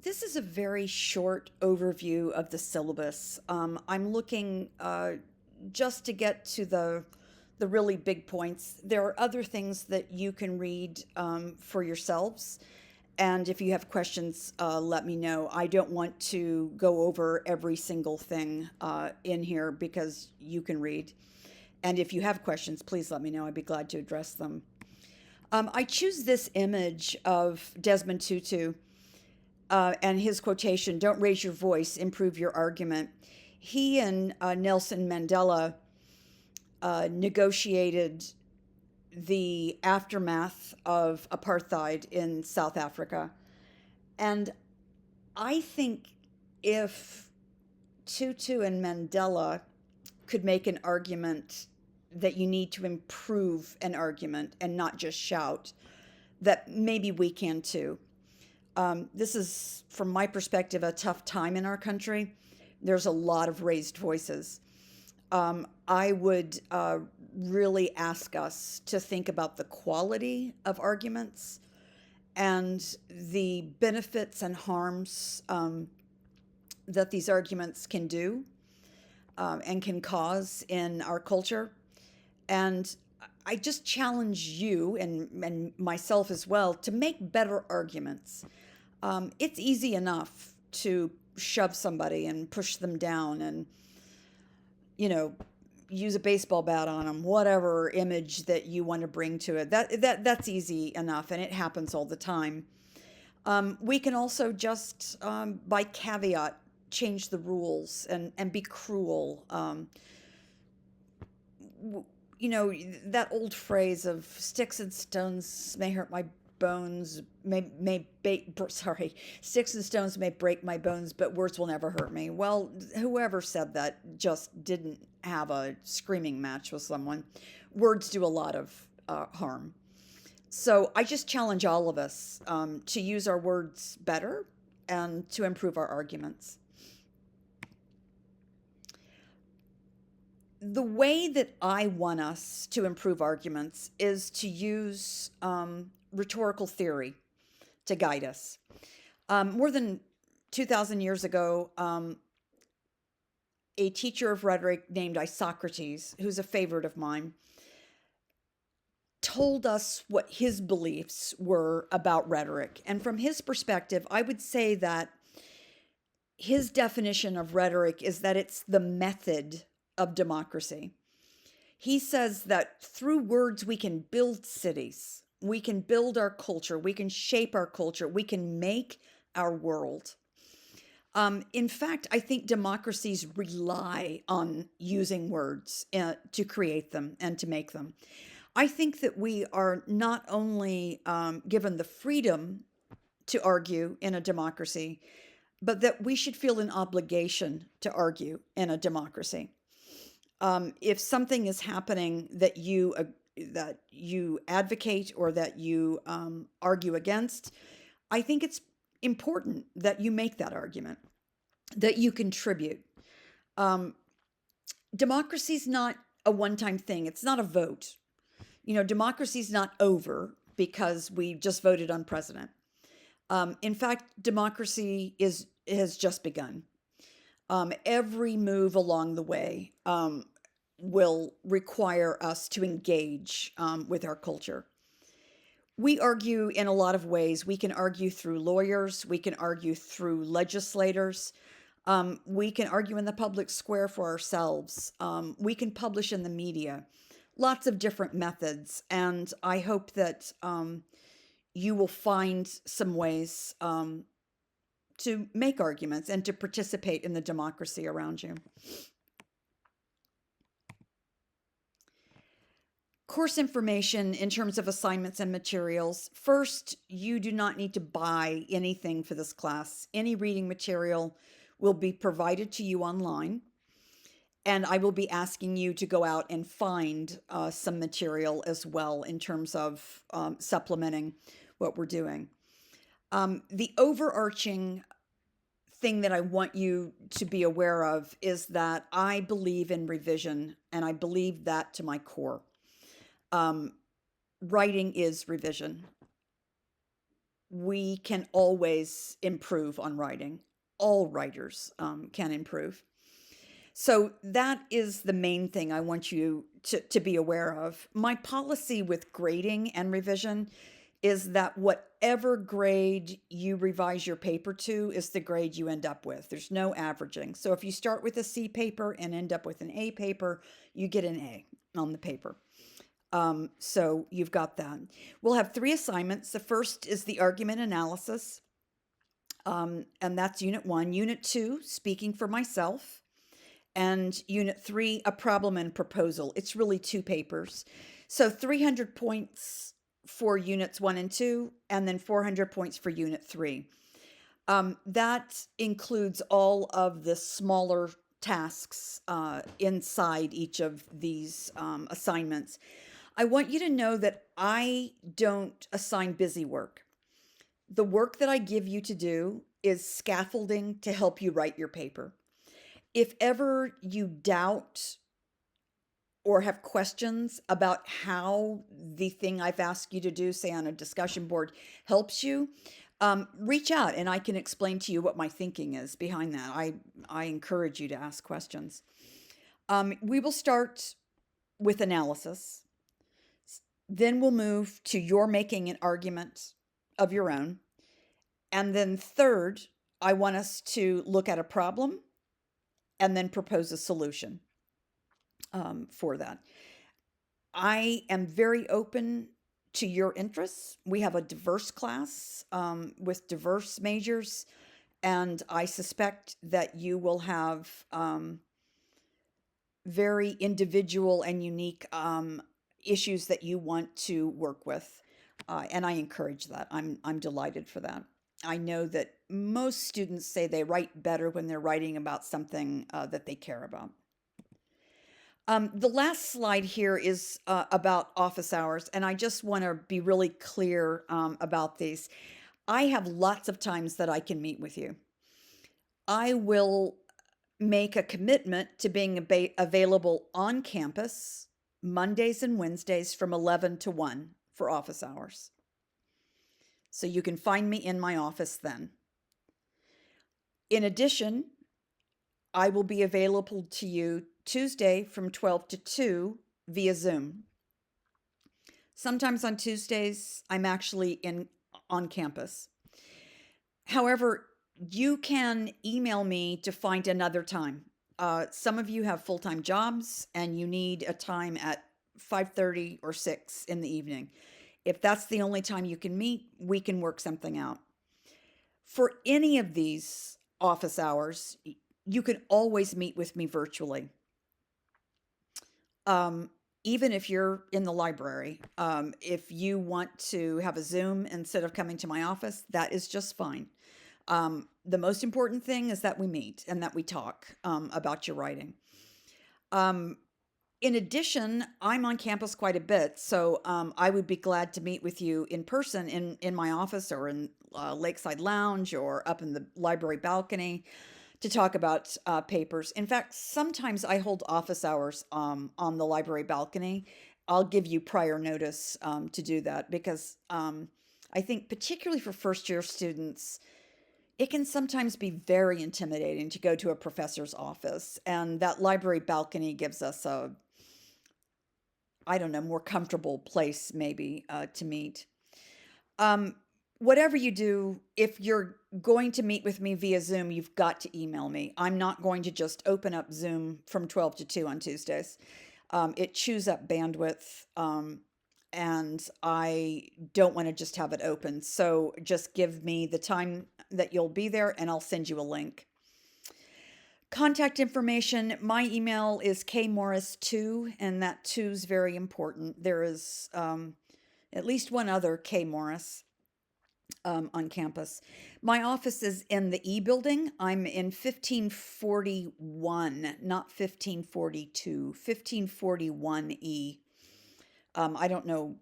This is a very short overview of the syllabus. I'm looking just to get to the really big points. There are other things that you can read for yourselves. And if you have questions, let me know. I don't want to go over every single thing in here because you can read. And if you have questions, please let me know. I'd be glad to address them. I choose this image of Desmond Tutu and his quotation, "Don't raise your voice, improve your argument." He and Nelson Mandela negotiated the aftermath of apartheid in South Africa. And I think if Tutu and Mandela could make an argument that you need to improve an argument and not just shout, that maybe we can too. This is, from my perspective, a tough time in our country. There's a lot of raised voices. I would really ask us to think about the quality of arguments and the benefits and harms that these arguments can do and can cause in our culture. And I just challenge you and myself as well to make better arguments. It's easy enough to shove somebody and push them down and, use a baseball bat on them, whatever image that you want to bring to it. That's easy enough, and it happens all the time. We can also just, by caveat, change the rules and be cruel. That old phrase of "sticks and stones may hurt my bones, sticks and stones may break my bones, but words will never hurt me." Well, whoever said that just didn't have a screaming match with someone. Words do a lot of harm. So I just challenge all of us to use our words better and to improve our arguments. The way that I want us to improve arguments is to use rhetorical theory to guide us. More than 2,000 years ago, a teacher of rhetoric named Isocrates, who's a favorite of mine, told us what his beliefs were about rhetoric. And from his perspective, I would say that his definition of rhetoric is that it's the method of democracy. He says that through words we can build cities, we can build our culture, we can shape our culture, we can make our world. In fact, I think democracies rely on using words to create them and to make them. I think that we are not only given the freedom to argue in a democracy, but that we should feel an obligation to argue in a democracy. If something is happening that you advocate or that you argue against, I think it's important that you make that argument, that you contribute. Democracy is not a one-time thing. It's not a vote. Democracy is not over because we just voted on president. In fact, democracy has just begun. Every move along the way will require us to engage with our culture. We argue in a lot of ways. We can argue through lawyers. We can argue through legislators. We can argue in the public square for ourselves. We can publish in the media. Lots of different methods. And I hope that you will find some ways to make arguments and to participate in the democracy around you. Course information in terms of assignments and materials. First, you do not need to buy anything for this class. Any reading material will be provided to you online, and I will be asking you to go out and find some material as well in terms of supplementing what we're doing. The overarching thing that I want you to be aware of is that I believe in revision, and I believe that to my core. Writing is revision. we can always improve on writing. All writers can improve. So that is the main thing I want you to be aware of. My policy with grading and revision is that whatever grade you revise your paper to is the grade you end up with. There's no averaging. So if you start with a C paper and end up with an A paper, you get an A on the paper. So you've got that. We'll have 3 assignments. The first is the argument analysis, and that's Unit 1. Unit 2, speaking for myself. And Unit 3, a problem and proposal. It's really 2 papers. So 300 points for Units 1 and 2, and then 400 points for Unit 3. That includes all of the smaller tasks inside each of these assignments. I want you to know that I don't assign busy work. The work that I give you to do is scaffolding to help you write your paper. If ever you doubt or have questions about how the thing I've asked you to do, say on a discussion board, helps you, reach out and I can explain to you what my thinking is behind that. I encourage you to ask questions. We will start with analysis. Then we'll move to your making an argument of your own. And then third, I want us to look at a problem and then propose a solution for that. I am very open to your interests. We have a diverse class with diverse majors, and I suspect that you will have very individual and unique issues that you want to work with, and I encourage that. I'm delighted for that. I know that most students say they write better when they're writing about something that they care about. The last slide here is about office hours, and I just want to be really clear about these. I have lots of times that I can meet with you. I will make a commitment to being available on campus Mondays and Wednesdays from 11 to 1 for office hours. So you can find me in my office then. In addition, I will be available to you Tuesday from 12 to 2 via Zoom. Sometimes on Tuesdays, I'm actually on campus. However, you can email me to find another time. Some of you have full-time jobs and you need a time at 5:30 or 6 in the evening. If that's the only time you can meet, we can work something out. For any of these office hours, you can always meet with me virtually. Even if you're in the library, if you want to have a Zoom instead of coming to my office, that is just fine. The most important thing is that we meet and that we talk about your writing. In addition, I'm on campus quite a bit, so I would be glad to meet with you in person in my office or in Lakeside Lounge or up in the library balcony to talk about papers. In fact, sometimes I hold office hours on the library balcony. I'll give you prior notice to do that because I think particularly for first-year students, it can sometimes be very intimidating to go to a professor's office, and that library balcony gives us a, I don't know, more comfortable place maybe to meet. Whatever you do, if you're going to meet with me via Zoom, you've got to email me. I'm not going to just open up Zoom from 12 to 2 on Tuesdays. It chews up bandwidth, and I don't want to just have it open. So just give me the time that you'll be there, and I'll send you a link. Contact information, my email is kmorris2, and that 2 is very important. There is at least one other K Morris on campus. My office is in the E building. I'm in 1541, not 1542, 1541E. I don't know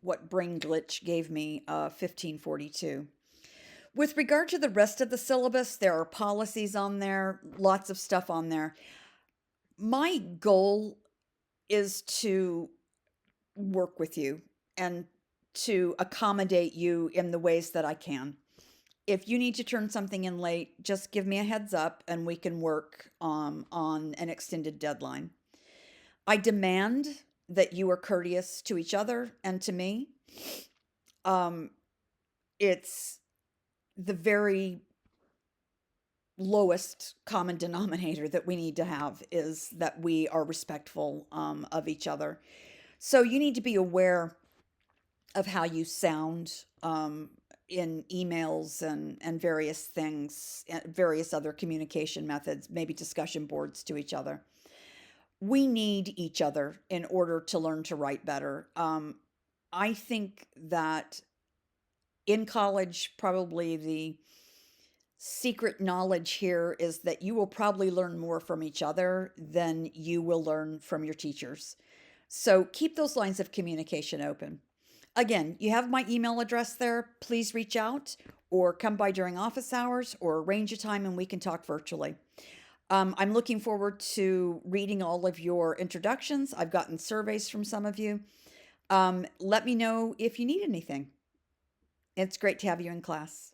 what brain glitch gave me 1542. With regard to the rest of the syllabus, there are policies on there, lots of stuff on there. My goal is to work with you and to accommodate you in the ways that I can. If you need to turn something in late, just give me a heads up and we can work on an extended deadline. I demand that you are courteous to each other and to me. Um, it's the very lowest common denominator that we need to have is that we are respectful of each other. So you need to be aware of how you sound in emails and various things, various other communication methods, maybe discussion boards to each other. We need each other in order to learn to write better. I think that in college, probably the secret knowledge here is that you will probably learn more from each other than you will learn from your teachers. So keep those lines of communication open. Again, you have my email address there. Please reach out or come by during office hours or arrange a time and we can talk virtually. I'm looking forward to reading all of your introductions. I've gotten surveys from some of you. Let me know if you need anything. It's great to have you in class.